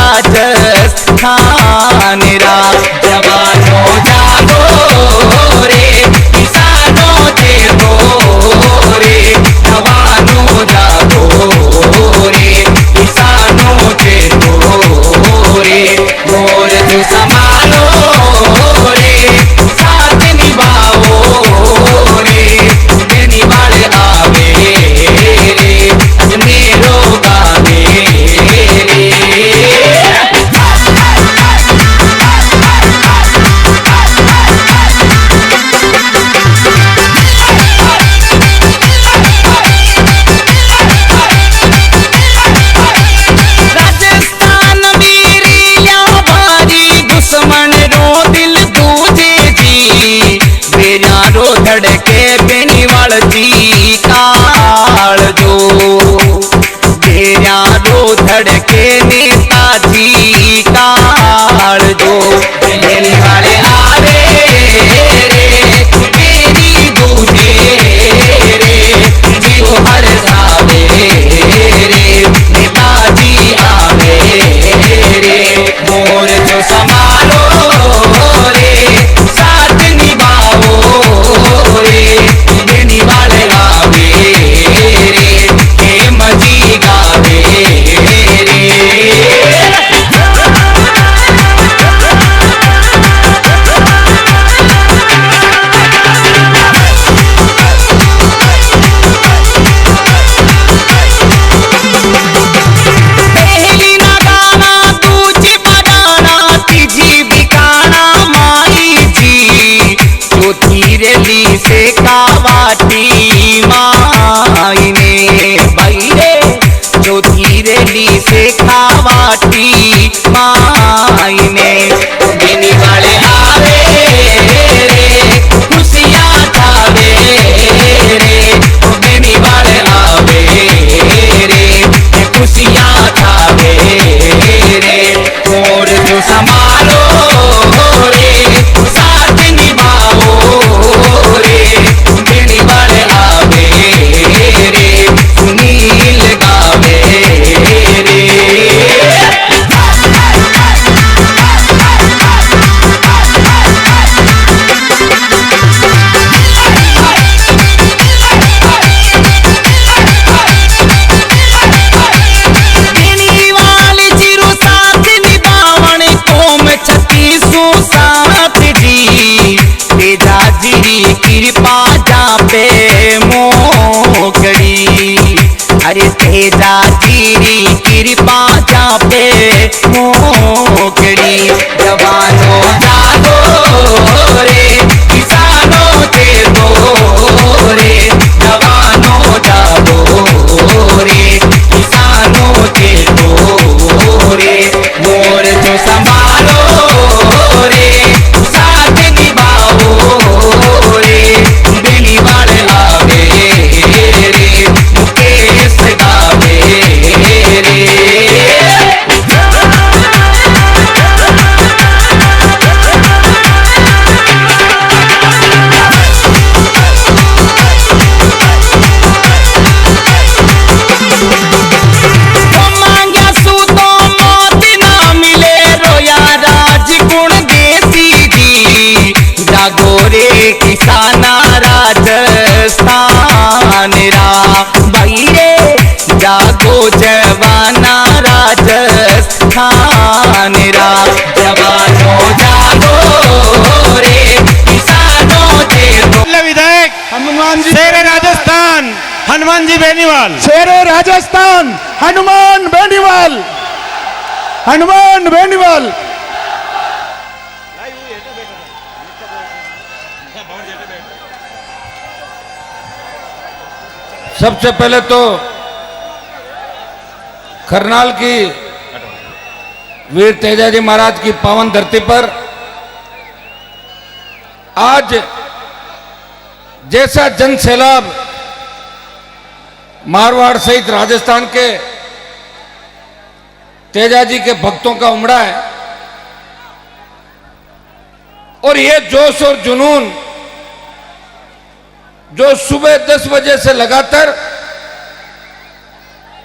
राजस्थान रा। जवानों जागो रे किसानों देखो रे, जवानों जागो रे किसानों देखो रे, मोर तू संभालो रे साथ निभाओ रे, देने वाले आवे रे अजमेरो गावे रे। राजस्थान वीरिया भारी दुश्मन रो दिल दूजे जी, बेरा रो धड़के बेनीवाल जी काल जो, बेरा रो धड़के नेताजी काल जो, देने वाले आवे रे मेरी दूजे रे, जीव हर सावे रे नेताजी आवे रे, मोर जो संभालो रे साथ निभाओ रे, देने वाले आवे रे हेम जी गावे रे। पहली ना गाना दूजी बजाना तीजी बिकाना माई जी, चौथी रेली से कावाटी माई ने भाई रे, चौथी रेली से कावाटी माई ने, देने वाले आवे रे खुशियाँ ठावे रे, देने वाले आवे रे खुशियाँ ठावे रे, और जो संभालो रे साथ निभाओ रे, देने वाले आवे रे सुनील गावे रे। बेनीवाल जीरो साथ निभावण कोम छत्तीसो साथ जी, तेजा जीरी कृपा जा पे मोकड़ी, अरे तेजा जीरी कृपा जा पे मोकड़ी, जवानों जागो रे किसानों देखो रे, जवानों जागो रे किसानों देखो रे, मोर जो संभालो रे साथ निभाओ रे, देने वाले आवे रे मुकेश गावे रे। तो मांग्या सू तो मौत ना मिले, रोया राजगुण देसी जी, जागो रे किसाना राजस्थान रा, भाई रे जागो जवाना राजस्थान रा। जवानों जागो रे किसानों देखो। विधायक हनुमान जी शेर राजस्थान हनुमान जी बेनीवाल। शेर राजस्थान हनुमान बेनीवाल, हनुमान बेनीवाल। सबसे पहले तो करनाल की वीर तेजाजी महाराज की पावन धरती पर आज जैसा जन सैलाब मारवाड़ सहित राजस्थान के तेजाजी के भक्तों का उमड़ा है, और ये जोश और जुनून जो सुबह 10 बजे से लगातार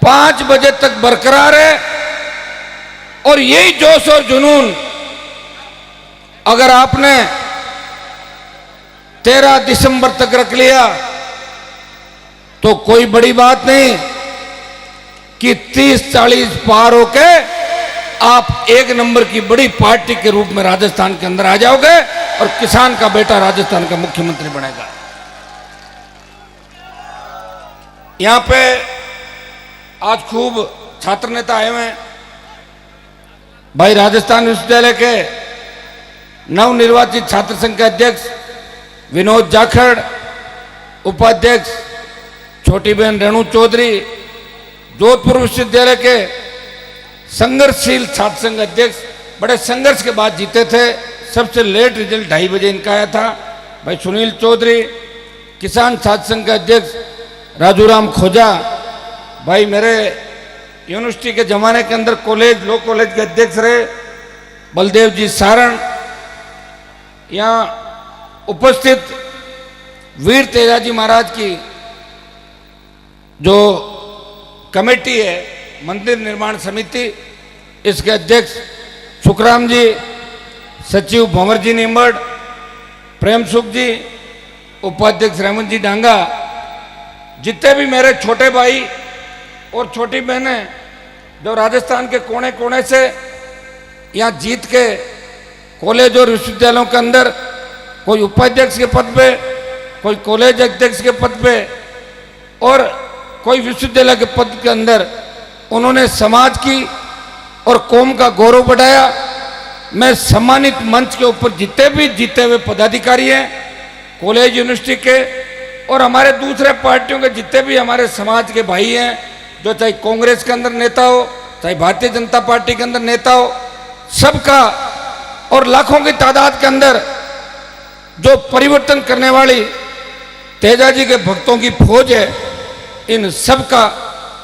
5 बजे तक बरकरार है, और यही जोश और जुनून अगर आपने 13 दिसंबर तक रख लिया तो कोई बड़ी बात नहीं कि 30-40 पार होके आप एक नंबर की बड़ी पार्टी के रूप में राजस्थान के अंदर आ जाओगे और किसान का बेटा राजस्थान का मुख्यमंत्री बनेगा। यहां पे आज खूब छात्र नेता आए हुए हैं। भाई राजस्थान विश्वविद्यालय के नवनिर्वाचित छात्र संघ के अध्यक्ष विनोद जाखड़, उपाध्यक्ष छोटी बहन रेणु चौधरी, जोधपुर विश्वविद्यालय के संघर्षशील छात्र संघ अध्यक्ष, बड़े संघर्ष के बाद जीते थे, सबसे लेट रिजल्ट 2:30 बजे इनका आया था। भाई सुनील चौधरी, किसान छात्र संघ के अध्यक्ष राजूराम खोजा, भाई मेरे यूनिवर्सिटी के जमाने के अंदर कॉलेज लॉ कॉलेज के अध्यक्ष रहे बलदेव जी सारण, यहाँ उपस्थित वीर तेजाजी महाराज की जो कमेटी है मंदिर निर्माण समिति, इसके अध्यक्ष सुखराम जी, सचिव भंवर जी नीमड़, प्रेम सुख जी, उपाध्यक्ष रेमन जी डांगा, जितने भी मेरे छोटे भाई और छोटी बहनें जो राजस्थान के कोने कोने से यहाँ जीत के कॉलेज और विश्वविद्यालयों के अंदर कोई उपाध्यक्ष के पद पे, कोई कॉलेज अध्यक्ष के पद पे और कोई विश्वविद्यालय के पद के अंदर उन्होंने समाज की और कौम का गौरव बढ़ाया। मैं सम्मानित मंच के ऊपर जितने भी जीते हुए पदाधिकारी हैं कॉलेज यूनिवर्सिटी के और हमारे दूसरे पार्टियों के जितने भी हमारे समाज के भाई हैं, जो चाहे कांग्रेस के अंदर नेता हो, चाहे भारतीय जनता पार्टी के अंदर नेता हो, सबका और लाखों की तादाद के अंदर जो परिवर्तन करने वाली तेजाजी के भक्तों की फौज है, इन सबका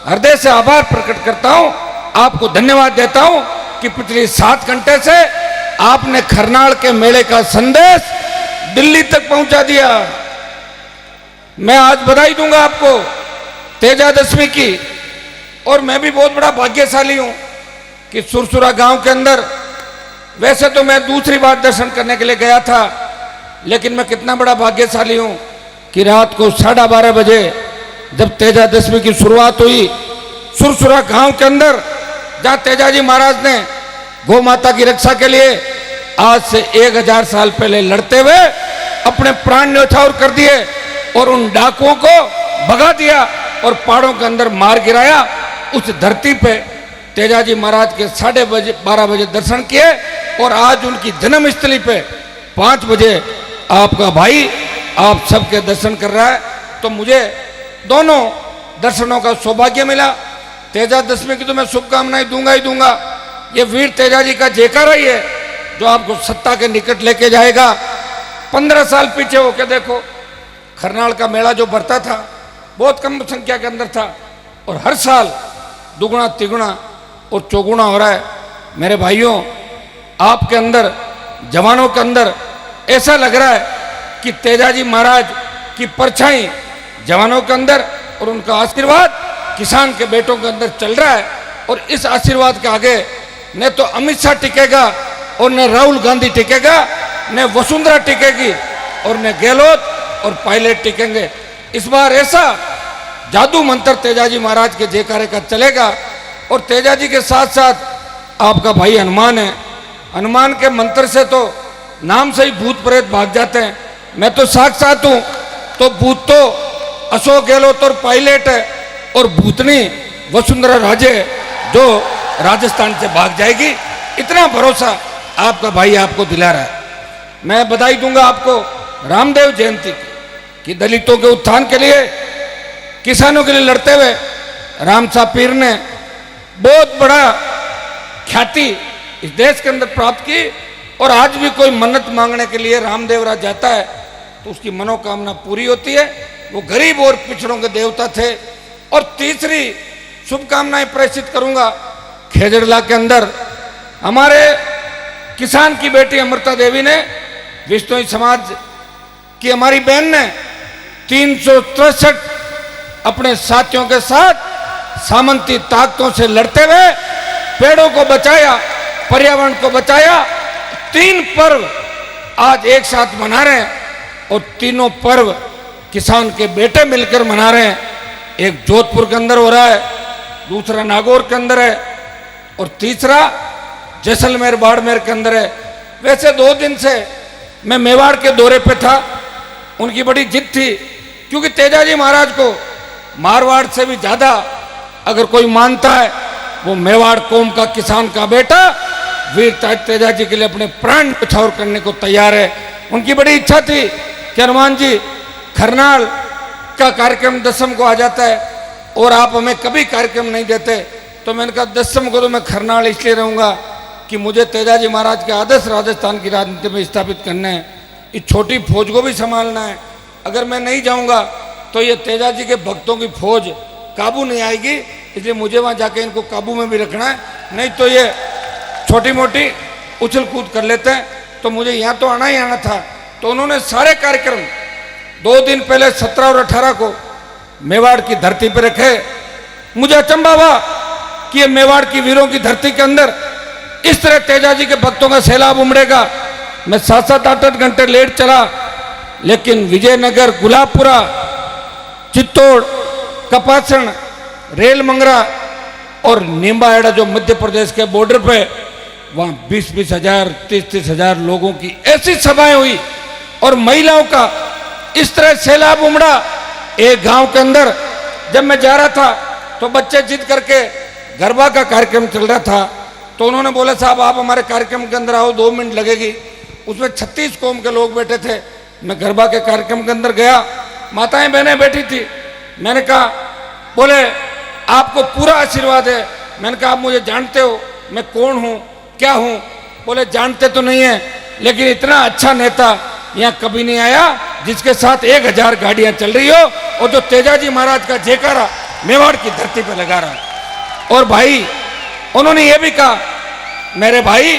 हृदय से आभार प्रकट करता हूं, आपको धन्यवाद देता हूं कि पिछले 7 घंटे से आपने खरनाल के मेले का संदेश दिल्ली तक पहुंचा दिया। मैं आज बधाई दूंगा आपको तेजादशमी की, और मैं भी बहुत बड़ा भाग्यशाली हूं कि सुरसुरा गांव के अंदर, वैसे तो मैं दूसरी बार दर्शन करने के लिए गया था, लेकिन मैं कितना बड़ा भाग्यशाली हूं कि रात को 12:30 बजे जब तेजादशमी की शुरुआत हुई सुरसुरा गांव के अंदर, जहां तेजाजी महाराज ने गौ माता की रक्षा के लिए आज से 1000 साल पहले लड़ते हुए अपने प्राण न्यौछावर कर दिए और उन डाकुओं को भगा दिया और पहाड़ों के अंदर मार गिराया, उस धरती पे तेजाजी महाराज के 12:30 बजे दर्शन किए और आज उनकी जन्मस्थली पे 5 बजे आपका भाई आप सबके दर्शन कर रहा है। तो मुझे दोनों दर्शनों का सौभाग्य मिला। तेजादशमी की तो मैं शुभकामनाएं दूंगा ही दूंगा। ये वीर तेजाजी का जयकारा ही है जो आपको सत्ता के निकट लेके जाएगा। 15 साल पीछे होके देखो, खरनाल का मेला जो बढ़ता था बहुत कम संख्या के अंदर था और हर साल दुगुना तिगुना और चौगुना हो रहा है। मेरे भाइयों, आपके अंदर, जवानों के अंदर ऐसा लग रहा है कि तेजाजी महाराज की परछाई जवानों के अंदर और उनका आशीर्वाद किसान के बेटों के अंदर चल रहा है। और इस आशीर्वाद के आगे न तो अमित शाह टिकेगा और न राहुल गांधी टिकेगा, न वसुंधरा टिकेगी और न गहलोत और पायलट टिकेंगे। इस बार ऐसा जादू मंत्र तेजाजी महाराज के जयकारे का चलेगा। और तेजाजी के साथ साथ आपका भाई हनुमान है। हनुमान के मंत्र से तो नाम से ही भूत प्रेत भाग जाते हैं। मैं तो साक्षात हूं, तो भूत तो अशोक गहलोत और पायलट है और भूतनी वसुंधरा राजे जो राजस्थान से भाग जाएगी। इतना भरोसा आपका भाई आपको दिला रहा है। मैं बधाई दूंगा आपको रामदेव जयंती की दलितों के उत्थान के लिए, किसानों के लिए लड़ते हुए राम साहब पीर ने बहुत बड़ा ख्याति इस देश के अंदर प्राप्त की। और आज भी कोई मन्नत मांगने के लिए रामदेव राज जाता है तो उसकी मनोकामना पूरी होती है। वो गरीब और पिछड़ों के देवता थे। और तीसरी शुभकामनाएं प्रेषित करूंगा, खेजड़ला के अंदर हमारे किसान की बेटी अमृता देवी ने, विश्नोई समाज की हमारी बहन ने 363 अपने साथियों के साथ सामंती ताकतों से लड़ते हुए पेड़ों को बचाया पर्यावरण को बचाया। 3 पर्व आज एक साथ मना रहे हैं और तीनों पर्व किसान के बेटे मिलकर मना रहे हैं। एक जोधपुर के अंदर हो रहा है, दूसरा नागौर के अंदर है और तीसरा जैसलमेर बाड़मेर के अंदर है। वैसे 2 दिन से मैं मेवाड़ के दौरे पे था। उनकी बड़ी जिद थी, क्योंकि तेजाजी महाराज को मारवाड़ से भी ज्यादा अगर कोई मानता है वो मेवाड़ कौम का किसान का बेटा वीर तेजाजी के लिए अपने प्राण न्यौछावर करने को तैयार है। उनकी बड़ी इच्छा थी कि हनुमान जी खरनाल का कार्यक्रम 10वीं को आ जाता है और आप हमें कभी कार्यक्रम नहीं देते, तो मैंने कहा 10वीं को तो मैं खरनाल इसलिए रहूँगा कि मुझे तेजाजी महाराज के आदर्श राजस्थान की राजनीति में स्थापित करना है, इस छोटी फौज को भी संभालना है। अगर मैं नहीं जाऊँगा तो ये तेजाजी के भक्तों की फौज काबू नहीं आएगी, इसलिए मुझे वहाँ जाके इनको काबू में भी रखना है, नहीं तो ये छोटी मोटी उछल कूद कर लेते हैं। तो मुझे यहाँ तो आना ही आना था। तो उन्होंने सारे कार्यक्रम 2 दिन पहले 17 और 18 को मेवाड़ की धरती पर रखे। मुझे अचंभा हुआ कि ये मेवाड़ की वीरों की धरती के अंदर इस तरह तेजाजी के भक्तों का सैलाब उमड़ेगा। मैं 7-7 8-8 घंटे लेट चला, लेकिन विजयनगर, गुलाबपुरा, चित्तौड़, कपासण, रेल मंगरा और नीमबाहेड़ा जो मध्य प्रदेश के बॉर्डर पे, वहाँ 20-20 हजार 30-30 हजार लोगों की ऐसी सभाएं हुई और महिलाओं का इस तरह सैलाब उमड़ा। एक गांव के अंदर जब मैं जा रहा था तो बच्चे जिद करके गरबा का कार्यक्रम चल रहा था, तो उन्होंने बोला साहब आप हमारे कार्यक्रम के अंदर आओ, 2 मिनट लगेगी। उसमें 36 कौम के लोग बैठे थे। मैं गरबा के कार्यक्रम के अंदर गया, माताएं बहनें बैठी थी। मैंने कहा, बोले आपको पूरा आशीर्वाद है। मैंने कहा आप मुझे जानते हो, मैं कौन हूँ क्या हूँ? बोले जानते तो नहीं है, लेकिन इतना अच्छा नेता यहाँ कभी नहीं आया जिसके साथ 1000 गाड़ियाँ चल रही हो और जो तेजाजी महाराज का जयकारा मेवाड़ की धरती पर लगा रहा। और भाई उन्होंने ये भी कहा, मेरे भाई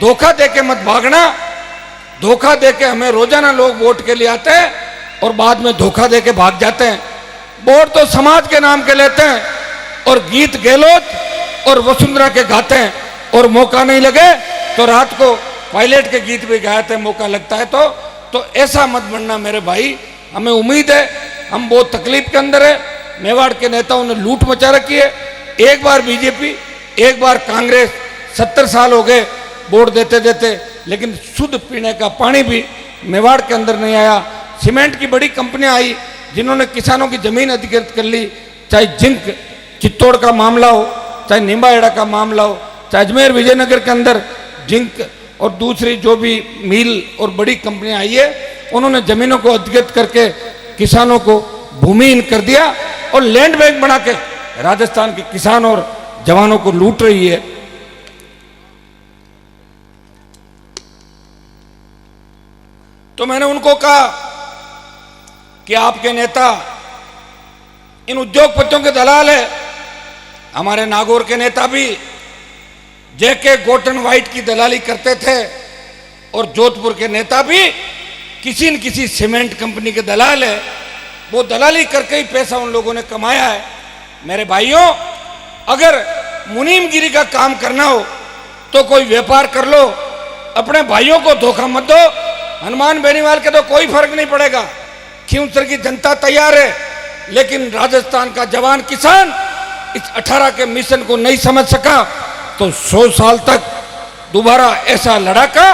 धोखा दे के मत भागना। धोखा दे के हमें रोजाना लोग वोट के लिए आते हैं और बाद में धोखा दे के भाग जाते हैं। वोट तो समाज के नाम के लेते हैं और गीत गहलोत और वसुंधरा के गाते हैं, और मौका नहीं लगे तो रात को पायलट के गीत भी गाते हैं, मौका लगता है तो ऐसा मत बनना मेरे भाई। हमें उम्मीद है, हम बहुत तकलीफ के अंदर है। मेवाड़ के नेताओं ने लूट मचा रखी है। एक बार बीजेपी, एक बार कांग्रेस, 70 साल हो गए वोट देते देते, लेकिन शुद्ध पीने का पानी भी मेवाड़ के अंदर नहीं आया। सीमेंट की बड़ी कंपनियां आई जिन्होंने किसानों की जमीन अधिकृत कर ली, चाहे जिंक चित्तौड़ का मामला हो, चाहे नीमबाहेड़ा का मामला हो, चाहे अजमेर विजयनगर के अंदर जिंक और दूसरी जो भी मिल और बड़ी कंपनियां आई है, उन्होंने जमीनों को अधिकृत करके किसानों को भूमिहीन कर दिया और लैंड बैंक बना के राजस्थान के किसान और जवानों को लूट रही है। तो मैंने उनको कहा कि आपके नेता इन उद्योगपतियों के दलाल है। हमारे नागौर के नेता भी जेके गोटन वाइट की दलाली करते थे और जोधपुर के नेता भी किसी न किसी सीमेंट कंपनी के दलाल है। वो दलाली करके ही पैसा उन लोगों ने कमाया है। मेरे भाइयों, अगर मुनीमगिरी का काम करना हो तो कोई व्यापार कर लो, अपने भाइयों को धोखा मत दो। हनुमान बेनीवाल के तो कोई फर्क नहीं पड़ेगा, खींवसर की जनता तैयार है, लेकिन राजस्थान का जवान किसान इस 18 के मिशन को नहीं समझ सका तो 100 साल तक दोबारा ऐसा लड़ाका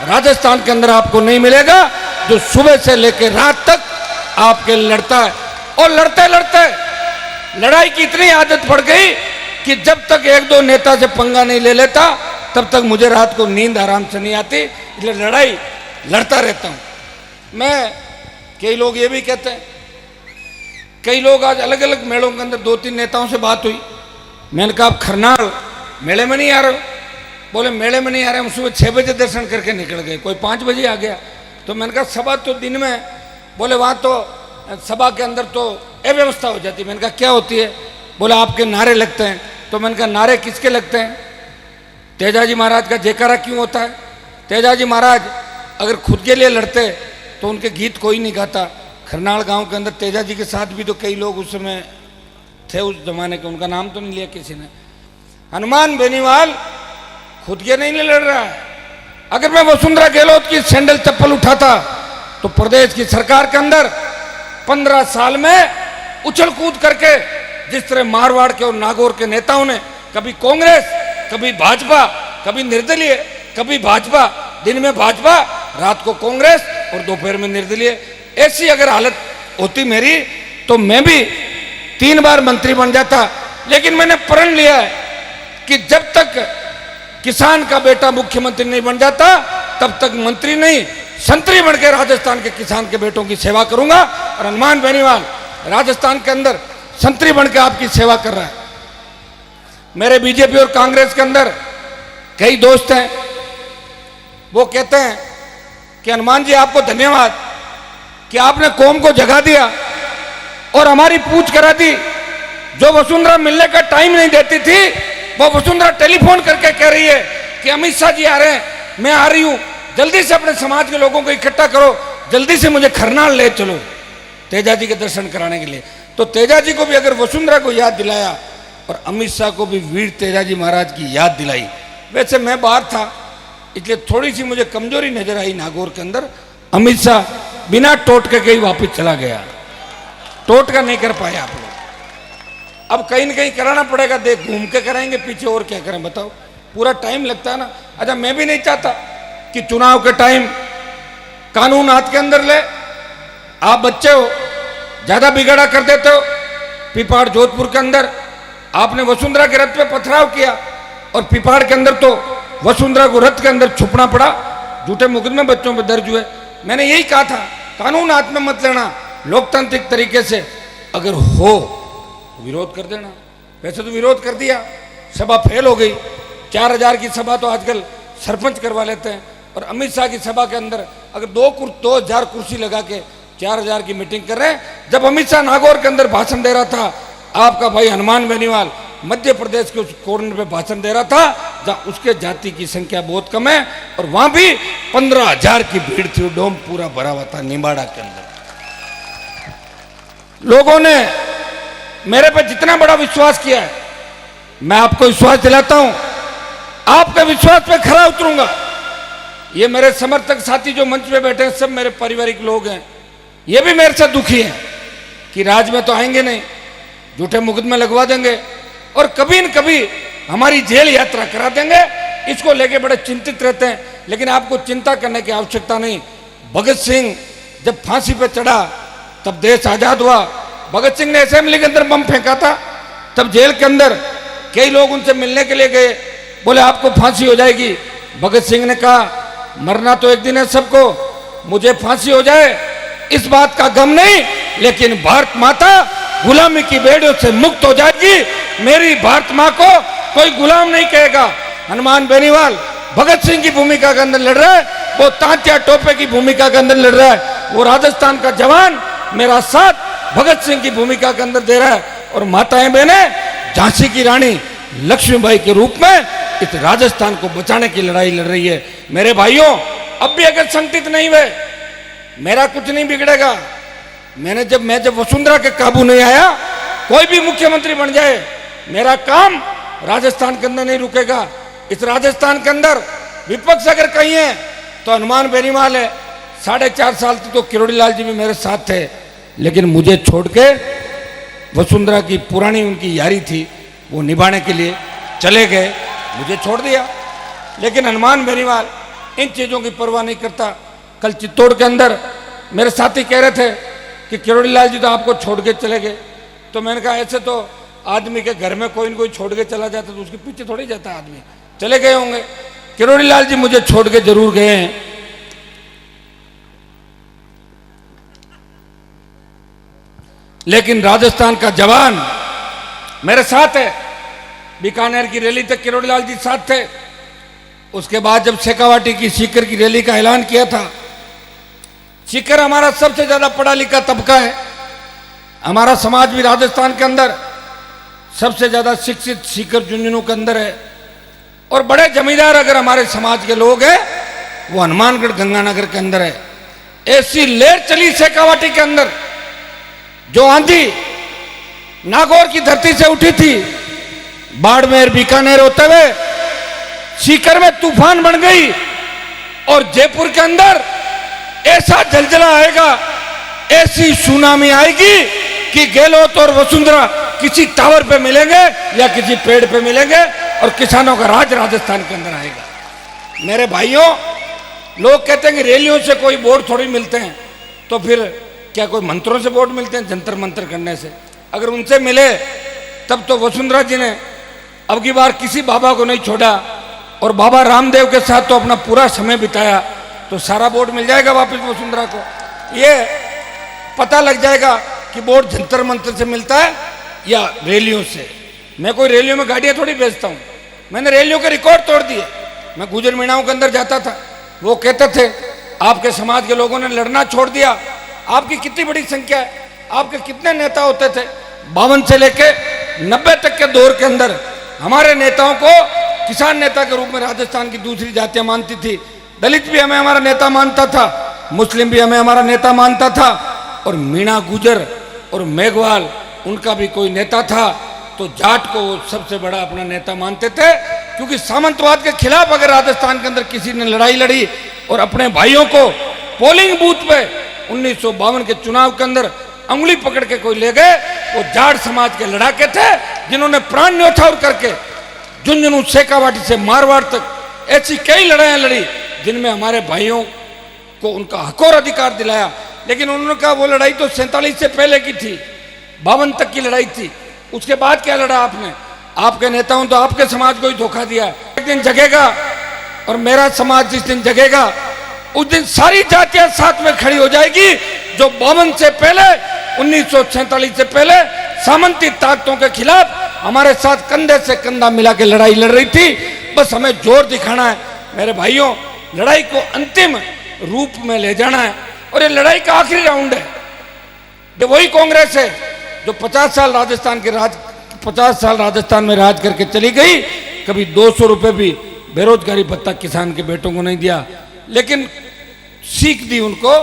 राजस्थान के अंदर आपको नहीं मिलेगा जो सुबह से लेकर रात तक आपके लड़ता है। और लड़ते लड़ते लड़ाई की इतनी आदत पड़ गई कि जब तक 1-2 नेता से पंगा नहीं ले लेता तब तक मुझे रात को नींद आराम से नहीं आती, इसलिए लड़ाई लड़ता रहता हूं मैं। कई लोग ये भी कहते हैं, कई लोग आज अलग अलग मेलों के अंदर 2-3 नेताओं से बात हुई। मैंने कहा आप खरनाल मेले में नहीं आ रहे हो? बोले मेले में नहीं आ रहे, हम सुबह 6 बजे दर्शन करके निकल गए, कोई 5 बजे आ गया। तो मैंने कहा सभा तो दिन में, बोले वहाँ तो सभा के अंदर तो अव्यवस्था हो जाती है। मैंने कहा क्या होती है? बोले आपके नारे लगते हैं। तो मैंने कहा नारे किसके लगते हैं? तेजाजी महाराज का जयकारा क्यों होता है? तेजाजी महाराज अगर खुद के लिए लड़ते तो उनके गीत कोई नहीं गाता। खरनाल गांव के अंदर तेजाजी के साथ भी तो कई लोग उस समय थे, उस जमाने के, उनका नाम तो नहीं लिया किसी ने। हनुमान बेनीवाल खुद के नहीं लड़ रहा है। अगर मैं वसुंधरा गहलोत की सैंडल चप्पल उठाता तो प्रदेश की सरकार के अंदर 15 साल में उछल कूद करके जिस तरह मारवाड़ के और नागौर के नेताओं ने कभी कांग्रेस, कभी भाजपा, कभी निर्दलीय, कभी भाजपा, दिन में भाजपा, रात को कांग्रेस और दोपहर में निर्दलीय, ऐसी अगर हालत होती मेरी तो मैं भी 3 बार मंत्री बन जाता। लेकिन मैंने प्रण लिया है कि जब तक किसान का बेटा मुख्यमंत्री नहीं बन जाता तब तक मंत्री नहीं, संतरी बनकर राजस्थान के किसान के बेटों की सेवा करूंगा। और हनुमान बेनीवाल राजस्थान के अंदर संतरी बनकर आपकी सेवा कर रहा है। मेरे बीजेपी और कांग्रेस के अंदर कई दोस्त हैं, वो कहते हैं कि हनुमान जी आपको धन्यवाद कि आपने कौम को जगा दिया और हमारी पूछ करा दी। जो वसुंधरा मिलने का टाइम नहीं देती थी वो वसुंधरा टेलीफोन करके कह रही है कि अमित शाह जी आ रहे हैं, मैं आ रही हूं, जल्दी से अपने समाज के लोगों को इकट्ठा करो, जल्दी से मुझे खरनाल ले चलो तेजा जी के दर्शन कराने के लिए। तो तेजा जी को भी अगर वसुंधरा को याद दिलाया और अमित शाह को भी वीर तेजा जी महाराज की याद दिलाई। वैसे मैं बाहर था इसलिए थोड़ी सी मुझे कमजोरी नजर आई नागौर के अंदर। अमित शाह बिना टोटके के ही वापस चला गया, टोटका नहीं कर पाए आप लोग। अब कहीं न कहीं कराना पड़ेगा, देख घूम के कराएंगे पीछे, और क्या करें बताओ, पूरा टाइम लगता है ना। अच्छा मैं भी नहीं चाहता कि चुनाव के टाइम कानून हाथ के अंदर ले। आप बच्चे हो, ज्यादा बिगड़ा कर देते हो। पिपाड़ जोधपुर के अंदर आपने वसुंधरा के रथ पे पथराव किया और पिपाड़ के अंदर तो वसुंधरा को रथ के अंदर छुपना पड़ा, झूठे मुकदमे बच्चों पर दर्ज हुए। मैंने यही कहा था कानून हाथ में मत लेना, लोकतांत्रिक तरीके से अगर हो तो विरोध कर देना। वैसे तो विरोध कर दिया, सभा फेल हो गई। 4000 की सभा तो आजकल सरपंच करवा लेते हैं। और अमित शाह की सभा के अंदर अगर 2000 कुर्सी लगा के 4000 की मीटिंग कर रहे हैं। जब अमित शाह नागौर के अंदर भाषण दे रहा था, आपका भाई हनुमान बेनीवाल मध्य प्रदेश के उस कॉर्नर पे भाषण दे रहा था जहां उसके जाति की संख्या बहुत कम है और वहां भी 15,000 की भीड़ थी, डोम पूरा भरा हुआ था निम्बाड़ा के अंदर। लोगों ने मेरे पे जितना बड़ा विश्वास किया है, मैं आपको विश्वास दिलाता हूं आपके विश्वास पे खरा उतरूंगा। ये मेरे समर्थक साथी जो मंच पे बैठे हैं सब मेरे पारिवारिक लोग हैं, ये भी मेरे से दुखी हैं कि राज में तो आएंगे नहीं, झूठे मुकदमे लगवा देंगे और कभी न कभी हमारी जेल यात्रा करा देंगे। इसको लेके बड़े चिंतित रहते हैं, लेकिन आपको चिंता करने की आवश्यकता नहीं। भगत सिंह जब फांसी पे चढ़ा तब देश आजाद हुआ। भगत सिंह ने असेंबली के अंदर बम फेंका था, तब जेल के अंदर कई लोग उनसे मिलने के लिए गए, बोले आपको फांसी हो जाएगी। भगत सिंह ने कहा मरना तो एक दिन है सबको, मुझे फांसी हो जाए इस बात का गम नहीं, लेकिन भारत माता गुलामी की बेड़ियों से मुक्त हो जाएगी। मेरी भारत मां को कोई गुलाम नहीं कहेगा। हनुमान बेनीवाल भगत सिंह की भूमिका के अंदर लड़ रहा है, वो तांत्या टोपे की भूमिका के अंदर लड़ रहा है, वो राजस्थान का जवान मेरा साथ भगत सिंह की भूमिका के अंदर दे रहा है। और माताएं बहनें झांसी की रानी लक्ष्मीबाई के रूप में इस राजस्थान को बचाने की लड़ाई लड़ रही है। मेरे भाइयों अब भी अगर संगठित नहीं हुए मेरा कुछ नहीं बिगड़ेगा। मैं जब वसुंधरा के काबू नहीं आया, कोई भी मुख्यमंत्री बन जाए मेरा काम राजस्थान के अंदर नहीं रुकेगा। इस राजस्थान के अंदर विपक्ष अगर कहीं है तो हनुमान बेनीवाल है। 4.5 साल तक तो किरोड़ी लाल जी भी मेरे साथ थे, लेकिन मुझे छोड़ के वसुंधरा की पुरानी उनकी यारी थी वो निभाने के लिए चले गए, मुझे छोड़ दिया। लेकिन हनुमान बेनीवाल इन चीज़ों की परवाह नहीं करता। कल चित्तौड़ के अंदर मेरे साथी कह रहे थे कि किरोड़ी लाल जी तो आपको छोड़ के चले गए, तो मैंने कहा ऐसे तो आदमी के घर में कोई न कोई छोड़ के चला जाता तो उसके पीछे थोड़ी जाता आदमी, चले गए होंगे। किरोड़ी लाल जी मुझे छोड़ के जरूर गए हैं, लेकिन राजस्थान का जवान मेरे साथ है। बीकानेर की रैली तक किरोड़ी लाल जी साथ थे। उसके बाद जब शेखावाटी की सीकर की रैली का ऐलान किया था, सीकर हमारा सबसे ज्यादा पढ़ा लिखा तबका है, हमारा समाज भी राजस्थान के अंदर सबसे ज्यादा शिक्षित सीकर झुंझुनू के अंदर है। और बड़े जमींदार अगर हमारे समाज के लोग हैं वो हनुमानगढ़ गंगानगर के अंदर है। ऐसी लहर चली शेखावाटी के अंदर, जो आंधी नागौर की धरती से उठी थी, बाड़मेर बीकानेर होते हुए सीकर में तूफान बन गई और जयपुर के अंदर ऐसा जलजला आएगा, ऐसी सुनामी आएगी कि गहलोत और वसुंधरा किसी टावर पे मिलेंगे या किसी पेड़ पे मिलेंगे और किसानों का राज राजस्थान के अंदर आएगा। मेरे भाइयों, लोग कहते हैं कि रैलियों से कोई वोट थोड़ी मिलते हैं, तो फिर क्या कोई मंत्रों से वोट मिलते हैं? जंतर मंतर करने से अगर उनसे मिले तब तो वसुंधरा जी ने अब की बार किसी बाबा को नहीं छोड़ा और बाबा रामदेव के साथ तो अपना पूरा समय बिताया, तो सारा वोट मिल जाएगा वापस वसुंधरा को। ये पता लग जाएगा कि वोट जंतर मंतर से मिलता है या रैलियों से। मैं कोई रैलियों में गाड़ियां थोड़ी बेचता हूं, मैंने रैलियों के रिकॉर्ड तोड़ दिए। मैं गुजर मीणाओं के अंदर जाता था, वो कहते थे आपके समाज के लोगों ने लड़ना छोड़ दिया, आपकी कितनी बड़ी संख्या है, आपके कितने नेता होते थे। 52 से लेके 90 तक के दौर के अंदर हमारे नेताओं को किसान नेता के रूप में राजस्थान की दूसरी जातियां मानती थी। दलित भी हमें हमारा नेता मानता था, मुस्लिम भी हमें हमारा नेता मानता था, और मीणा गुजर और मेघवाल उनका भी कोई नेता था, तो जाट को वो सबसे बड़ा अपना नेता मानते थे। क्योंकि सामंतवाद के खिलाफ अगर राजस्थान के अंदर किसी ने लड़ाई लड़ी और अपने भाइयों को पोलिंग बूथ पे 1952 के चुनाव के अंदर अंगुली पकड़ के कोई ले गए, वो जाट समाज के लड़ाके थे, जिन्होंने प्राण न्यौछावर करके झुंझुनू शेखावाटी से मारवाड़ तक ऐसी कई लड़ाइयां लड़ी जिनमें हमारे भाइयों को उनका हक और अधिकार दिलाया। लेकिन उन्होंने कहा वो लड़ाई तो 47 से पहले की थी, 52 तक की लड़ाई थी, उसके बाद क्या लड़ा आपने? आपके नेताओं तो आपके समाज को ही धोखा दिया। एक दिन जगेगा और मेरा समाज जिस दिन जगेगा उस दिन सारी जातियां साथ में खड़ी हो जाएगी, जो 52 से पहले 1947 से पहले सामंती ताकतों के खिलाफ हमारे साथ कंधे से कंधा मिला के लड़ाई लड़ रही थी। बस हमें जोर दिखाना है मेरे भाइयों, लड़ाई को अंतिम रूप में ले जाना है, और ये लड़ाई का आखिरी राउंड है। ये वही कांग्रेस है जो 50 साल राजस्थान में राज करके चली गई, कभी 200 रुपए भी बेरोजगारी भत्ता किसान के बेटों को नहीं दिया, लेकिन सीख दी उनको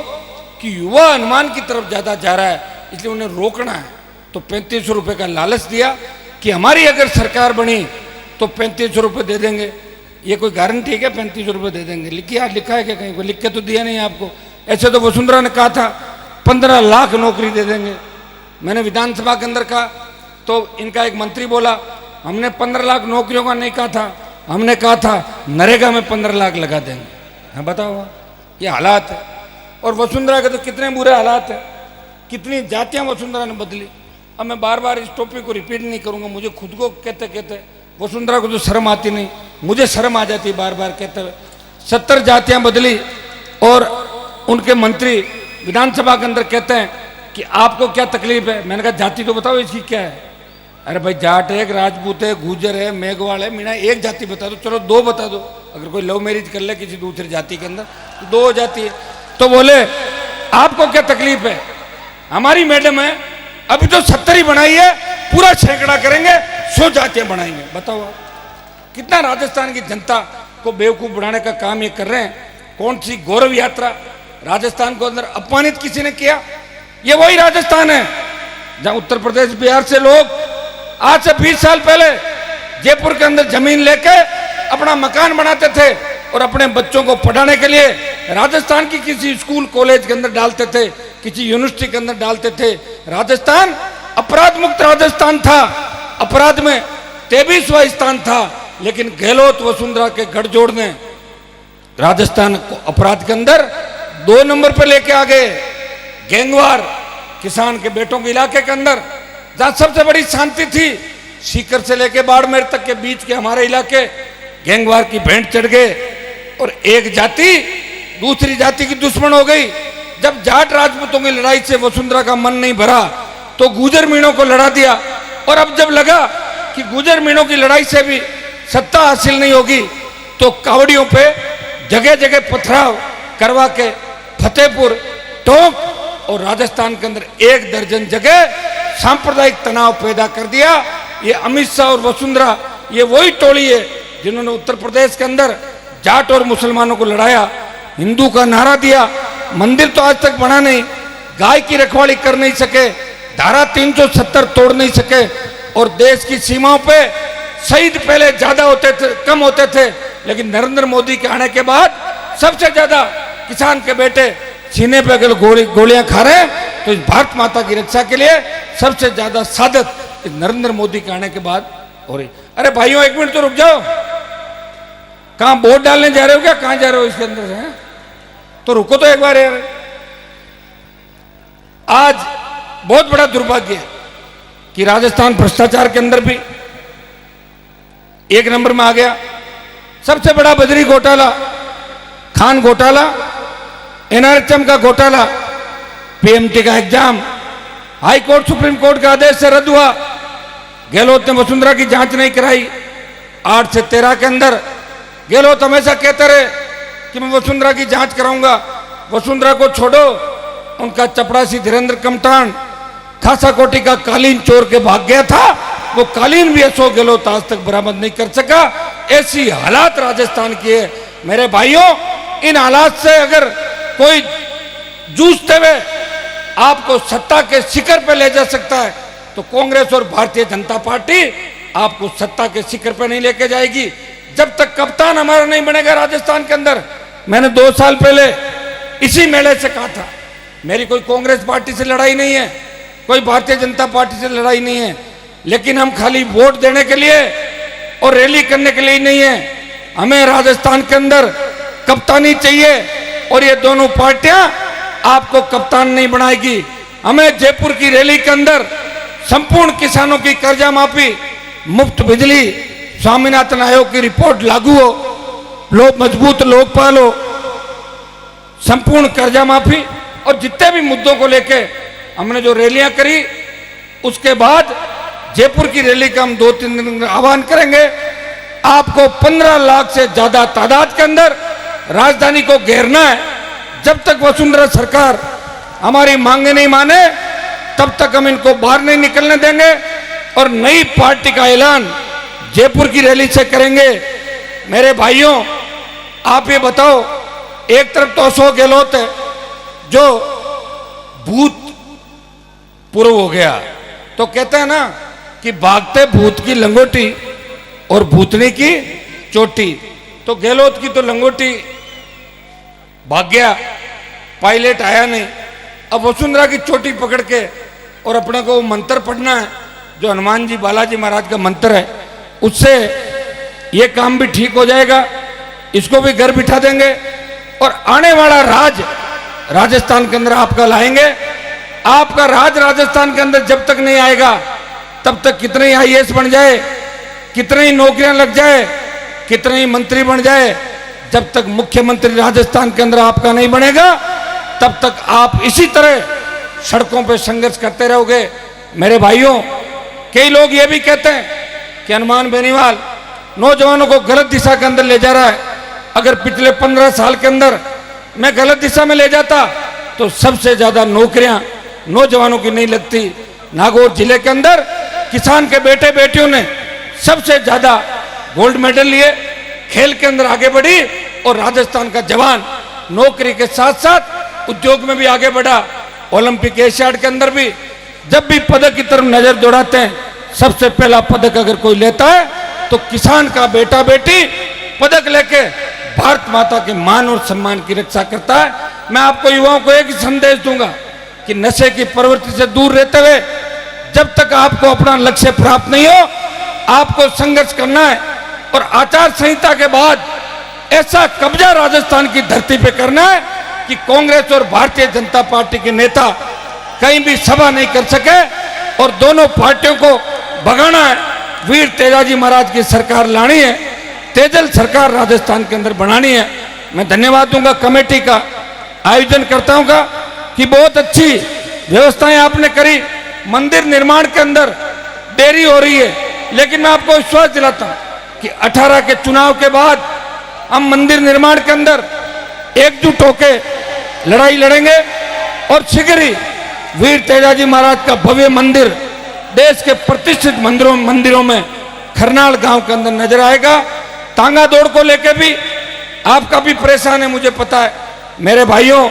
कि युवा हनुमान की तरफ ज्यादा जा रहा है, इसलिए उन्हें रोकना है। तो 3500 रुपए का लालच दिया कि हमारी अगर सरकार बनी तो 3500 रुपए दे देंगे। ये कोई गारंटी है क्या 3500 रुपए दे देंगे? लिखा है क्या कहीं? लिख के तो दिया नहीं आपको। ऐसे तो वसुंधरा ने कहा था 15 लाख नौकरी दे देंगे। मैंने विधानसभा के अंदर कहा तो इनका एक मंत्री बोला हमने 15 लाख नौकरियों का नहीं कहा था, हमने कहा था नरेगा में 15 लाख लगा देंगे। हाँ बताओ, ये हालात है। और वसुंधरा के तो कितने बुरे हालात है, कितनी जातियां वसुंधरा ने बदली। अब मैं बार बार इस टॉपिक को रिपीट नहीं करूंगा, मुझे खुद को कहते कहते वसुंधरा को तो शर्म आती नहीं, मुझे शर्म आ जाती बार बार कहते हुए। 70 जातियां बदली और उनके मंत्री विधानसभा के अंदर कहते हैं कि आपको क्या तकलीफ है। मैंने कहा जाति तो बताओ इसकी क्या है। अरे भाई जाट है, राजपूत है, गुजर है, मेघवाल है, मीणा, एक जाति बता दो, चलो 2 बता दो। अगर कोई लव मैरिज कर ले किसी दूसरी जाति के अंदर तो 2 हो जाती है। तो बोले आपको क्या तकलीफ है, हमारी मैडम है, अभी तो 70 ही बनाई है, पूरा सैकड़ा करेंगे, 100 जातियां बनाएंगे। बताओ आप कितना राजस्थान की जनता को बेवकूफ बनाने का काम ये कर रहे हैं। कौन सी गौरव यात्रा राजस्थान को अंदर अपमानित किसी ने किया? ये वही राजस्थान है जहां उत्तर प्रदेश बिहार से लोग आज से 20 साल पहले जयपुर के अंदर जमीन लेके अपना मकान बनाते थे और अपने बच्चों को पढ़ाने के लिए राजस्थान की किसी स्कूल कॉलेज के अंदर डालते थे, किसी यूनिवर्सिटी के अंदर डालते थे। राजस्थान अपराध मुक्त राजस्थान था, अपराध में 23वां स्थान था, लेकिन गहलोत वसुंधरा के गठजोड़ ने राजस्थान को अपराध के अंदर 2 नंबर पर लेके आ गए। गैंगवार किसान के बेटों के इलाके के अंदर जहां सबसे बड़ी शांति थी, सीकर से लेके बाड़मेर तक के बीच के हमारे इलाके गैंगवार की भेंट चढ़ गए और एक जाति दूसरी जाति की दुश्मन हो गई। जब जाट राजपूतों की लड़ाई से वसुंधरा का मन नहीं भरा तो गुजर मीणों को लड़ा दिया, और अब जब लगा कि गुजर मीणों की लड़ाई से भी सत्ता हासिल नहीं होगी तो कावड़ियों पे जगह जगह पथराव करवा के फतेहपुर, टोंक और राजस्थान के अंदर 1 दर्जन जगह सांप्रदायिक तनाव पैदा कर दिया। ये अमित शाह और वसुंधरा ये वही टोली है जिन्होंने उत्तर प्रदेश के अंदर जाट और मुसलमानों को लड़ाया, हिंदू का नारा दिया, मंदिर तो आज तक बना नहीं, गाय की रखवाली कर नहीं सके, धारा 370 तोड़ नहीं सके, और देश की सीमाओं पे शहीद पहले ज्यादा होते थे, कम होते थे, लेकिन नरेंद्र मोदी के आने के बाद सबसे ज्यादा किसान के बेटे सीने पे अगर गोलियां खा रहे हैं, तो इस भारत माता की रक्षा के लिए सबसे ज्यादा सादत इस नरेंद्र मोदी के आने के बाद हो रही। अरे भाइयों, एक मिनट तो रुक जाओ। कहां वोट डालने जा रहे हो क्या? कहां जा रहे हो इसके अंदर से? तो रुको तो एक बार यार। आज बहुत बड़ा दुर्भाग्य है कि राजस्थान भ्रष्टाचार के अंदर भी एक नंबर में आ गया। सबसे बड़ा बजरी घोटाला, खान घोटाला, एनआरएचएम का घोटाला, पीएमटी का exam high court supreme court के आदेश से रद्द हुआ। गहलोत ने वसुंधरा की जांच नहीं कराई। 8 से 13 के अंदर गहलोत हमेशा कहते रहे कि मैं वसुंधरा की जांच कराऊंगा। वसुंधरा को छोड़ो, उनका चपड़ासी धीरेन्द्र कमठान खासा कोटी का कालीन चोर के भाग गया था, वो कालीन भी अशोक गहलोत आज तक बरामद नहीं कर सका। ऐसी हालात राजस्थान की है। मेरे भाइयों, इन हालात से अगर कोई जूझते हुए आपको सत्ता के शिखर पे ले जा सकता है, तो कांग्रेस और भारतीय जनता पार्टी आपको सत्ता के शिखर पे नहीं लेके जाएगी। जब तक कप्तान हमारा नहीं बनेगा राजस्थान के अंदर, मैंने 2 साल पहले इसी मेले से कहा था, मेरी कोई कांग्रेस पार्टी से लड़ाई नहीं है, कोई भारतीय जनता पार्टी से लड़ाई नहीं है, लेकिन हम खाली वोट देने के लिए और रैली करने के लिए ही नहीं है। हमें राजस्थान के अंदर कप्तानी चाहिए, और ये दोनों पार्टियां आपको कप्तान नहीं बनाएगी। हमें जयपुर की रैली के अंदर संपूर्ण किसानों की कर्जा माफी, मुफ्त बिजली, स्वामीनाथन आयोग की रिपोर्ट लागू हो, लोग मजबूत लोकपाल हो, संपूर्ण कर्जा माफी और जितने भी मुद्दों को लेके हमने जो रैलियां करी, उसके बाद जयपुर की रैली का हम 2-3 दिन में आह्वान करेंगे। आपको 15 लाख से ज्यादा तादाद के अंदर राजधानी को घेरना है। जब तक वसुंधरा सरकार हमारी मांगे नहीं माने, तब तक हम इनको बाहर नहीं निकलने देंगे और नई पार्टी का ऐलान जयपुर की रैली से करेंगे। मेरे भाइयों, आप ये बताओ, एक तरफ तो अशोक गहलोत है जो भूत पूर्व हो गया, तो कहते हैं ना कि भागते भूत की लंगोटी और भूतनी की चोटी। तो गहलोत की तो लंगोटी भाग गया, पायलट आया नहीं। अब वसुंधरा की चोटी पकड़ के और अपने को मंत्र पढ़ना है जो हनुमान जी बालाजी महाराज का मंत्र है, उससे ये काम भी ठीक हो जाएगा। इसको भी घर बिठा देंगे और आने वाला राज राजस्थान के अंदर आपका लाएंगे। आपका राज राजस्थान के अंदर जब तक नहीं आएगा, तब तक कितने ही आईएएस बन जाए, कितने ही नौकरियां लग जाए, कितने ही मंत्री बन जाए, जब तक मुख्यमंत्री राजस्थान के अंदर आपका नहीं बनेगा, तब तक आप इसी तरह सड़कों पे संघर्ष करते रहोगे। मेरे भाइयों, कई लोग ये भी कहते हैं कि हनुमान बेनीवाल नौजवानों को गलत दिशा के अंदर ले जा रहा है। अगर पिछले 15 साल के अंदर मैं गलत दिशा में ले जाता, तो सबसे ज्यादा नौकरियां नौजवानों की नहीं लगती। नागौर जिले के अंदर किसान के बेटे बेटियों ने सबसे ज्यादा गोल्ड मेडल लिए, खेल के अंदर आगे बढ़ी, और राजस्थान का जवान नौकरी के साथ साथ उद्योग में भी आगे बढ़ा। ओलंपिक एशियाड के अंदर भी जब भी पदक की तरफ नजर दौड़ाते हैं, सबसे पहला पदक अगर कोई लेता है तो किसान का बेटा बेटी पदक लेके भारत माता के मान और सम्मान की रक्षा करता है। मैं आपको युवाओं को एक ही संदेश दूंगा कि नशे की प्रवृत्ति से दूर रहते हुए जब तक आपको अपना लक्ष्य प्राप्त नहीं हो, आपको संघर्ष करना है। और आचार संहिता के बाद ऐसा कब्जा राजस्थान की धरती पे करना है कि कांग्रेस और भारतीय जनता पार्टी के नेता कहीं भी सभा नहीं कर सके, और दोनों पार्टियों को भगाना है। वीर तेजाजी महाराज की सरकार लानी है, तेजल सरकार राजस्थान के अंदर बनानी है। मैं धन्यवाद दूंगा कमेटी का, आयोजनकर्ताओं का, कि बहुत अच्छी व्यवस्थाएं आपने करी। मंदिर निर्माण के अंदर देरी हो रही है, लेकिन मैं आपको विश्वास दिलाता हूं कि 18 के चुनाव के बाद हम मंदिर निर्माण के अंदर एकजुट होकर लड़ाई लड़ेंगे, और शीघ्र ही वीर तेजाजी महाराज का भव्य मंदिर देश के प्रतिष्ठित मंदिरों में खरनाल गांव के अंदर नजर आएगा। तांगा दौड़ को लेके भी आपका भी परेशान है, मुझे पता है। मेरे भाइयों,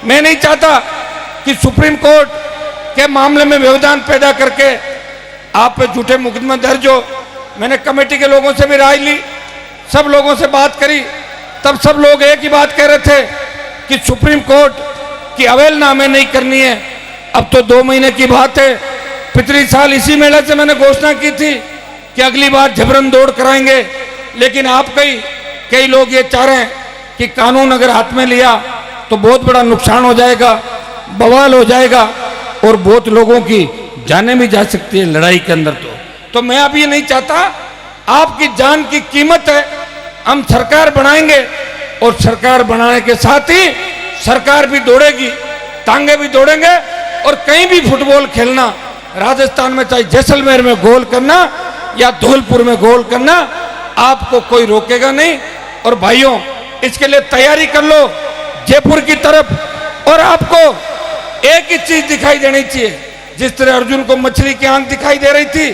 मैं नहीं चाहता कि सुप्रीम कोर्ट के मामले में व्यवधान पैदा करके आप पे झूठे मुकदमे दर्ज हो। मैंने कमेटी के लोगों से भी राय ली, सब लोगों से बात करी, तब सब लोग एक ही बात कह रहे थे कि सुप्रीम कोर्ट की अवहेलना हमें नहीं करनी है। अब तो 2 महीने की बात है। पिछले साल इसी मेले से मैंने घोषणा की थी कि अगली बार जबरन दौड़ कराएंगे, लेकिन आप कई लोग ये चाह रहे हैं कि कानून अगर हाथ में लिया तो बहुत बड़ा नुकसान हो जाएगा, बवाल हो जाएगा और बहुत लोगों की जानें भी जा सकती है लड़ाई के अंदर। तो मैं अब ये नहीं चाहता, आपकी जान की कीमत है। हम सरकार बनाएंगे और सरकार बनाने के साथ ही सरकार भी दौड़ेगी, टांगे भी दौड़ेंगे और कहीं भी फुटबॉल खेलना, राजस्थान में चाहे जैसलमेर में गोल करना या धौलपुर में गोल करना, आपको कोई रोकेगा नहीं। और भाइयों, इसके लिए तैयारी कर लो जयपुर की तरफ। और आपको एक ही चीज दिखाई देनी चाहिए, जिस तरह अर्जुन को मछली की आंख दिखाई दे रही थी,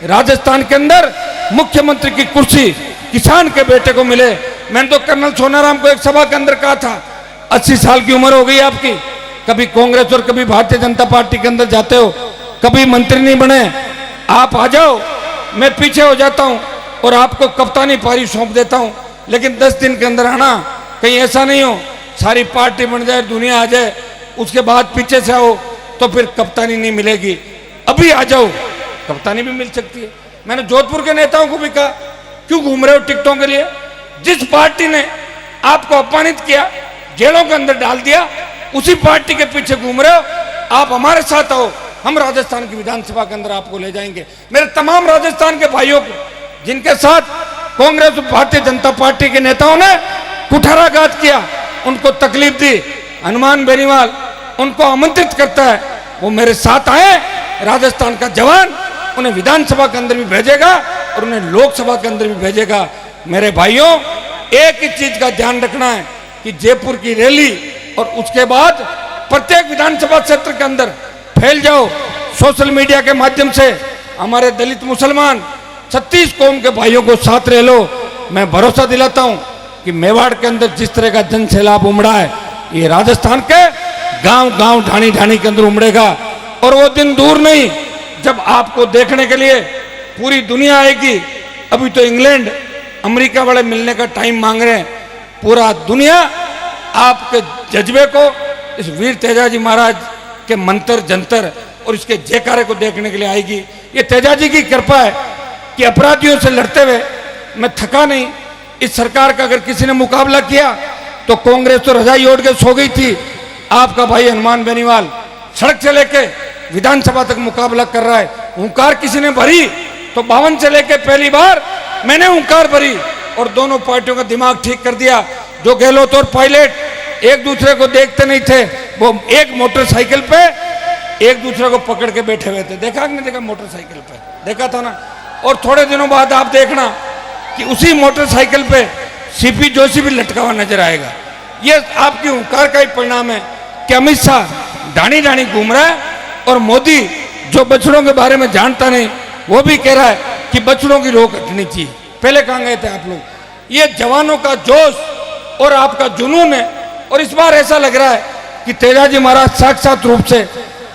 राजस्थान के अंदर मुख्यमंत्री की कुर्सी किसान के बेटे को मिले। मैंने तो कर्नल सोनाराम को एक सभा के अंदर कहा था, 80 साल की उम्र हो गई आपकी, कभी कांग्रेस और कभी भारतीय जनता पार्टी के अंदर जाते हो, कभी मंत्री नहीं बने, आप आ जाओ, मैं पीछे हो जाता हूं और आपको कप्तानी पारी सौंप देता हूं। लेकिन 10 दिन के अंदर आना, कहीं ऐसा नहीं हो सारी पार्टी बन जाए, दुनिया आ जाए, उसके बाद पीछे से आओ तो फिर कप्तानी नहीं मिलेगी। अभी आ जाओ, कप्तानी भी मिल सकती है। मैंने जोधपुर के नेताओं को भी कहा, क्यों घूम रहे हो टिकटों के लिए? जिस पार्टी ने आपको अपमानित किया, जेलों के अंदर डाल दिया, उसी पार्टी के पीछे घूम रहे हो। आप हमारे साथ आओ, हम राजस्थान की विधानसभा के अंदर आपको ले जाएंगे। मेरे तमाम राजस्थान के भाइयों को, जिनके साथ कांग्रेस और भारतीय जनता पार्टी के नेताओं ने कुठाराघात किया, उनको तकलीफ दी, हनुमान बेनीवाल उनको आमंत्रित करता है, वो मेरे साथ आए। राजस्थान का जवान उन्हें विधानसभा के अंदर भी भेजेगा और उन्हें लोकसभा के अंदर भी भेजेगा। मेरे भाइयों, एक ही चीज का ध्यान रखना है कि जयपुर की रैली और उसके बाद प्रत्येक विधानसभा क्षेत्र के अंदर फैल जाओ। सोशल मीडिया के माध्यम से हमारे दलित मुसलमान 36 कौम के भाइयों को साथ रह लो। मैं भरोसा दिलाता हूं कि मेवाड़ के अंदर जिस तरह का जन सैलाब उमड़ा है, ये राजस्थान के गांव गांव ढाणी ढाणी के अंदर उमड़ेगा। और वो दिन दूर नहीं जब आपको देखने के लिए पूरी दुनिया आएगी। अभी तो इंग्लैंड अमेरिका वाले मिलने का टाइम मांग रहे हैं। पूरा दुनिया आपके जज्बे को, इस वीर तेजाजी महाराज के मंत्र जंतर और इसके जयकारे को देखने के लिए आएगी। ये तेजाजी की कृपा है कि अपराधियों से लड़ते हुए मैं थका नहीं। इस सरकार का अगर किसी ने मुकाबला किया तो कांग्रेस तो रजाई ओढ़ के सो गई थी। आपका भाई हनुमान बेनीवाल सड़क से लेके विधानसभा तक मुकाबला कर रहा है। हुंकार किसी ने भरी तो 52 से लेके पहली बार मैंने हुंकार भरी और दोनों पार्टियों का दिमाग ठीक कर दिया। जो गहलोत और पायलट एक दूसरे को देखते नहीं थे, वो एक मोटरसाइकिल पे एक दूसरे को पकड़ के बैठे हुए थे। देखा कि नहीं देखा? मोटरसाइकिल पे देखा था ना। और थोड़े दिनों बाद आप देखना कि उसी मोटरसाइकिल पे सीपी जोशी भी लटका हुआ नजर आएगा। ये आपकी हुंकार का ही परिणाम है कि अमित शाह ढाणी ढाणी घूम रहा है और मोदी जो बछड़ों के बारे में जानता नहीं, वो भी कह रहा है कि बछड़ों की रोक हटनी चाहिए। पहले कहाँ गए थे आप लोग? ये जवानों का जोश और आपका जुनून है। और इस बार ऐसा लग रहा है कि तेजाजी महाराज साक्षात रूप से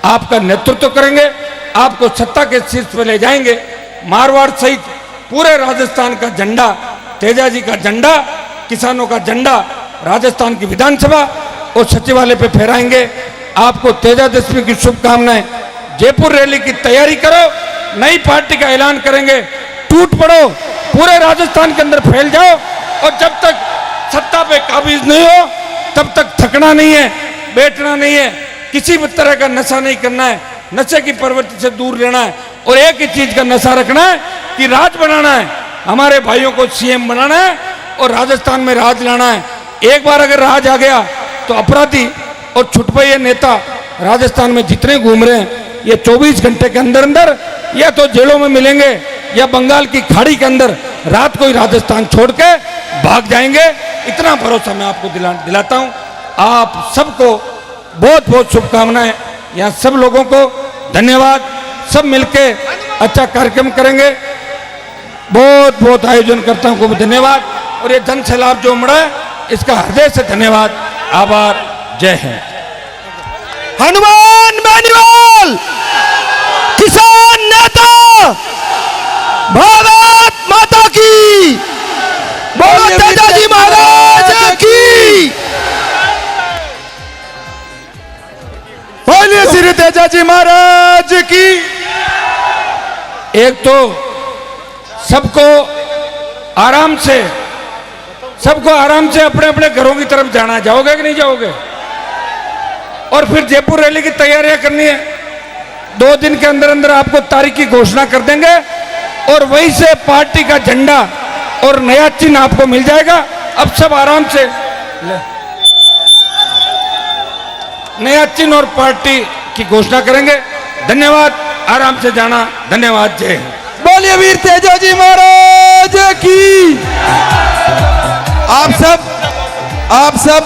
आपका नेतृत्व करेंगे, आपको सत्ता के शीर्ष पर ले जाएंगे। मारवाड़ सहित पूरे राजस्थान का झंडा, तेजाजी का झंडा, किसानों का झंडा राजस्थान की विधानसभा और सचिवालय पे फहराएंगे। आपको तेजादशमी की शुभकामनाएं। जयपुर रैली की तैयारी करो, नई पार्टी का ऐलान करेंगे, टूट पड़ो, पूरे राजस्थान के अंदर फैल जाओ। और जब तक सत्ता पे काबिज नहीं हो तब तक थकना नहीं है, बैठना नहीं है, किसी भी तरह का नशा नहीं करना है, नशे की प्रवृत्ति से दूर रहना है। और एक ही चीज का नशा रखना है कि राज बनाना है, हमारे भाइयों को सीएम बनाना है और राजस्थान में राज लाना है। एक बार अगर राज आ गया तो अपराधी और छुटपैये नेता राजस्थान में जितने घूम रहे हैं, ये 24 घंटे के अंदर अंदर या तो जेलों में मिलेंगे या बंगाल की खाड़ी के अंदर रात को ही राजस्थान छोड़ के भाग जाएंगे। इतना भरोसा मैं आपको दिलाता हूं। आप सबको बहुत बहुत शुभकामनाएं। यहाँ सब लोगों को धन्यवाद। सब मिलके अच्छा कार्यक्रम करेंगे। बहुत बहुत आयोजनकर्ताओं को भी धन्यवाद। और ये जन सैलाब जो उमड़ा है, इसका हृदय से धन्यवाद, आभार। जय हिंद। हनुमान बेनीवाल किसान नेता, भारत माता की बोलो तेजाजी महाराज की। बोलिए श्री तेजाजी महाराज की। एक तो सबको आराम से अपने अपने घरों की तरफ जाना है। जाओगे कि नहीं जाओगे? और फिर जयपुर रैली की तैयारियां करनी है। 2 दिन के अंदर अंदर आपको तारीख की घोषणा कर देंगे और वहीं से पार्टी का झंडा और नया चिन्ह आपको मिल जाएगा। अब सब आराम से नया चिन्ह और पार्टी की घोषणा करेंगे। धन्यवाद, आराम से जाना। धन्यवाद, जय हिंद। बोलिए वीर तेजाजी महाराज की। आप सब